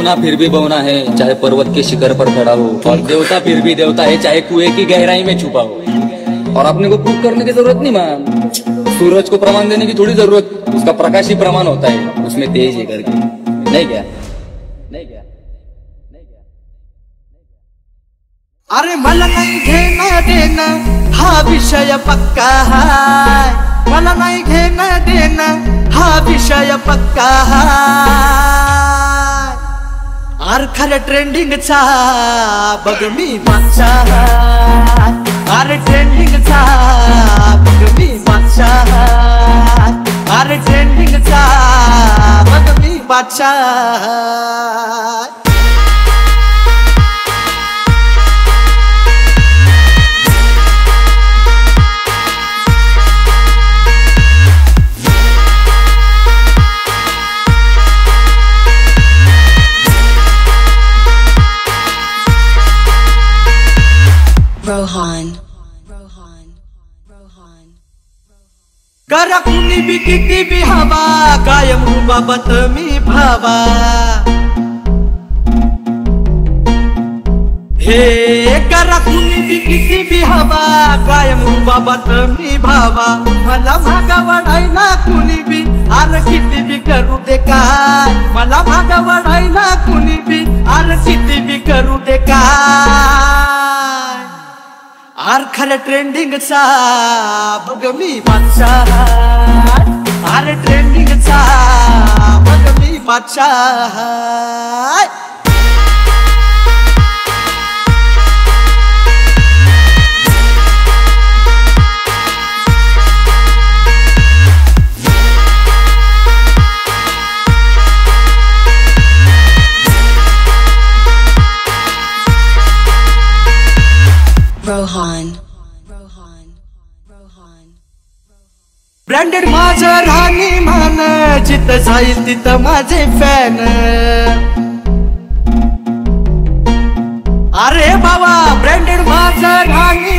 सोना फिर भी बौना है, चाहे पर्वत के शिखर पर खड़ा हो, और देवता फिर भी देवता है, चाहे कुएं की गहराई में छुपा हो। और अपने को प्रूव करने की जरूरत नहीं मान, सूरज को प्रमाण देने की थोड़ी जरूरत, उसका प्रकाश ही प्रमाण होता है, उसमें तेज है करके। नहीं क्या? नहीं क्या? अरे मला नाही घेणं देणं हा विषय पक्का हाय, मला नाही घेणं देणं हा विषय पक्का हाय। आर खरं ट्रेंडिंगचा बघ मी मागचा, अरे ट्रेंडिंगचा बघ मी मागचा, अरे ट्रेंडिंगचा बघ मी मागचा। Rohan. करा कुणी बी किती बी हवा, कायम बाबत मी भावा। हे करा कुणी बी किती बी हवा, कायम बाबत मी भावा। मला मागा वाढायला कुणी बी आर किती बी करू दे काय, मला मागा वाढायला कुणी बी आर किती बी करू दे काय। आर खरं ट्रेंडिंगचा बघ मी मागचा, अरे ट्रेंडिंगचा बघ मी मागचा। Rohan. ब्रँडेड माझं राहणीमान, जिथं जाईल तिथं माझे फॅन। अरे बाबा ब्रँडेड माझं राहणी